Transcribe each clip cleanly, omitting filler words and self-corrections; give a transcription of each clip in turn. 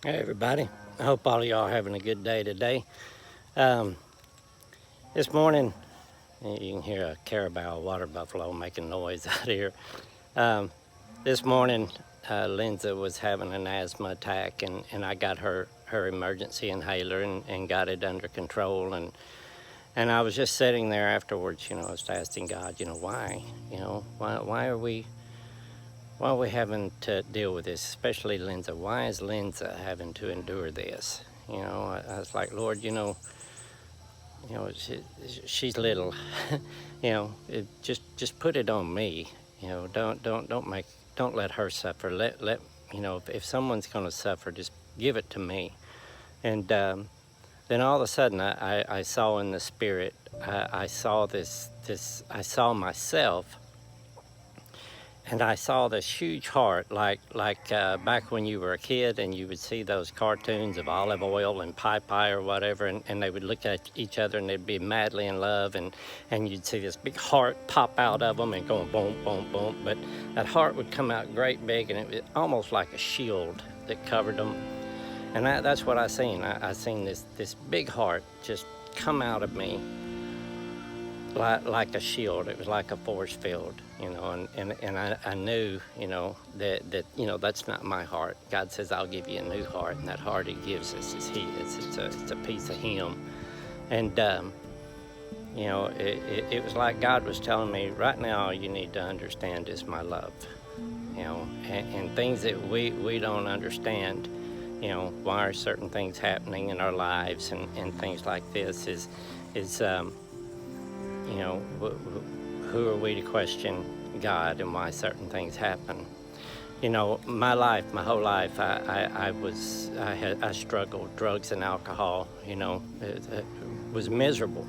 Hey everybody, I hope all of y'all are having a good day today. Um, this morning, you can hear a carabao water buffalo making noise out here. Um, this morning, Linda was having an asthma attack, and I got her emergency inhaler and got it under control. And I was just sitting there afterwards, I was asking God, why? Why are we having to deal with this, especially Linda? Why is Linda having to endure this? I was like, Lord, she's little. Just put it on me. Don't let her suffer. Let if someone's going to suffer, just give it to me. And then all of a sudden, I saw in the spirit, I saw I saw myself. And I saw this huge heart, like back when you were a kid and you would see those cartoons of Olive Oyl and Popeye or whatever, and they would look at each other and they'd be madly in love, and you'd see this big heart pop out of them and going boom, boom, boom. But that heart would come out great big, and it was almost like a shield that covered them. And that's what I seen. I seen this big heart just come out of me like a shield. It was like a force field, and I knew, that that's not my heart. God says, I'll give you a new heart, and that heart he gives us is it's a piece of him. And it was like God was telling me, right now all you need to understand is my love, and things that we don't understand, why are certain things happening in our lives and things like this is who are we to question God and why certain things happen? My whole life, I struggled, drugs and alcohol, it was miserable.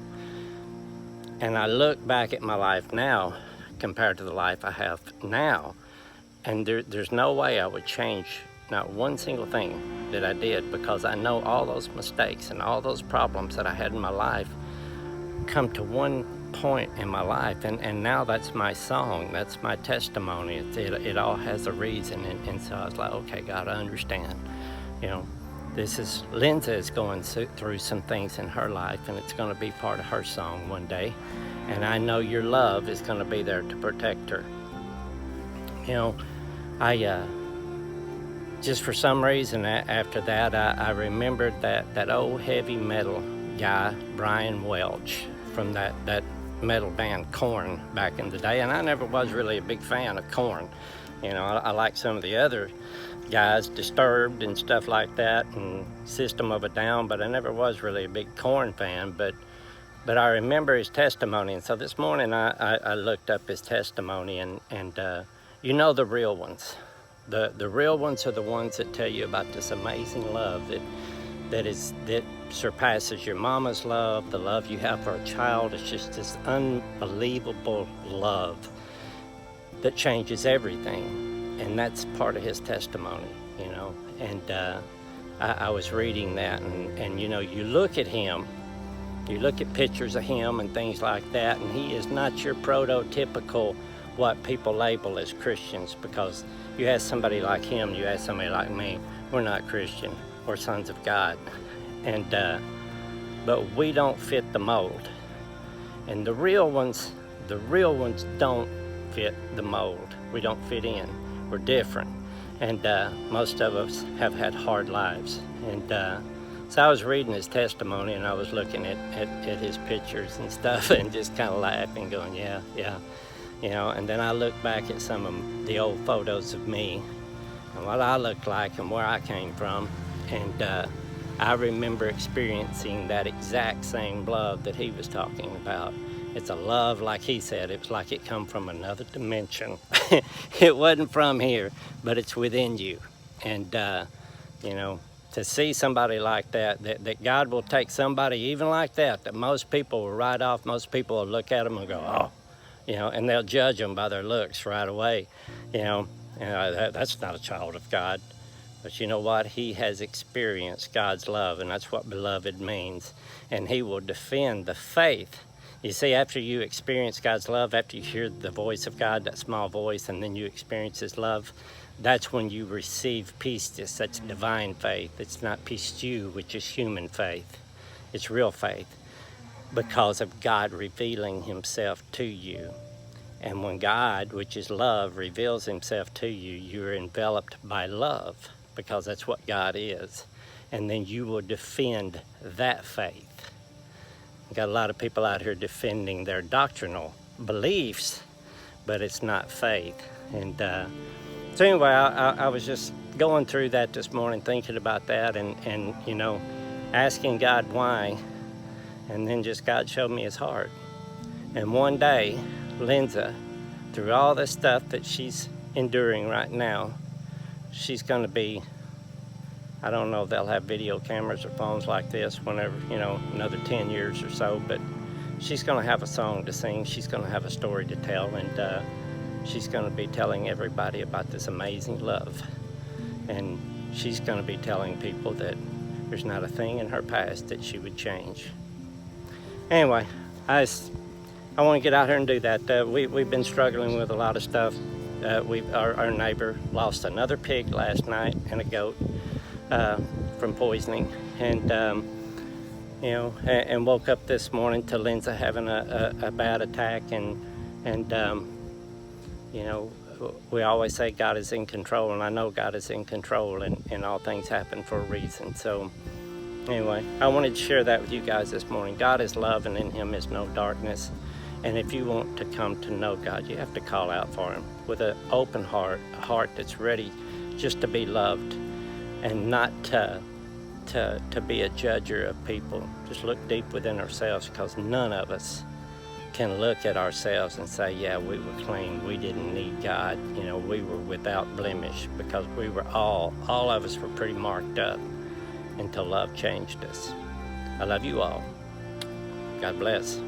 And I look back at my life now, compared to the life I have now, and there's no way I would change not one single thing that I did, because I know all those mistakes and all those problems that I had in my life come to one point in my life, and now that's my song, that's my testimony. It all has a reason, and so I was like, okay, God, I understand. Linda is going through some things in her life, and it's going to be part of her song one day, and I know your love is going to be there to protect her. I just for some reason after that, I remembered that old heavy metal guy, Brian Welch, from that metal band Korn back in the day. And I never was really a big fan of Korn. I like some of the other guys, Disturbed and stuff like that, and System of a Down, but I never was really a big Korn fan. But I remember his testimony, and so this morning I looked up his testimony, and the real ones. The real ones are the ones that tell you about this amazing love that surpasses your mama's love, the love you have for a child. It's just this unbelievable love that changes everything, and that's part of his testimony, And I was reading that, and you look at him, you look at pictures of him and things like that, and he is not your prototypical what people label as Christians, because you ask somebody like him, you ask somebody like me, we're not Christian, we're sons of God, and but we don't fit the mold, and the real ones don't fit the mold. We don't fit in. We're different, and most of us have had hard lives, and so I was reading his testimony, and I was looking at his pictures and stuff, and just kind of laughing, going, yeah. And then I looked back at some of the old photos of me and what I looked like and where I came from, and I remember experiencing that exact same love that he was talking about. It's a love, like he said, it was like it come from another dimension. It wasn't from here, but it's within you. And to see somebody like that God will take somebody even like that most people will write off, most people will look at them and go, oh, and they'll judge them by their looks right away, and that's not a child of God. But you know what? He has experienced God's love, and that's what beloved means. And he will defend the faith. You see, after you experience God's love, after you hear the voice of God, that small voice, and then you experience his love, That's when you receive pistis. That's divine faith. It's not pistou, which is human faith. It's real faith because of God revealing himself to you. And when God, which is love, reveals himself to you, you're enveloped by love because that's what God is. And then you will defend that faith. You got a lot of people out here defending their doctrinal beliefs, but it's not faith. And so anyway, I was just going through that this morning, thinking about that and you know, asking God why. And then just God showed me his heart. And one day, Lindsay, through all this stuff that she's enduring right now, she's going to be, I don't know if they'll have video cameras or phones like this whenever, you know, another 10 years or so, but she's going to have a song to sing. She's going to have a story to tell, and she's going to be telling everybody about this amazing love. And she's going to be telling people that there's not a thing in her past that she would change. Anyway, I want to get out here and do that. We've been struggling with a lot of stuff. Our neighbor lost another pig last night and a goat from poisoning, and you know, and woke up this morning to Lindsay having a bad attack, and you know, we always say God is in control, and I know God is in control, and all things happen for a reason. So anyway, I wanted to share that with you guys this morning. God is love, and in him is no darkness. And if you want to come to know God, you have to call out for him with an open heart, a heart that's ready just to be loved and not to be a judger of people. Just look deep within ourselves, because none of us can look at ourselves and say, yeah, we were clean, we didn't need God, you know, we were without blemish, because we were all of us were pretty marked up until love changed us. I love you all. God bless.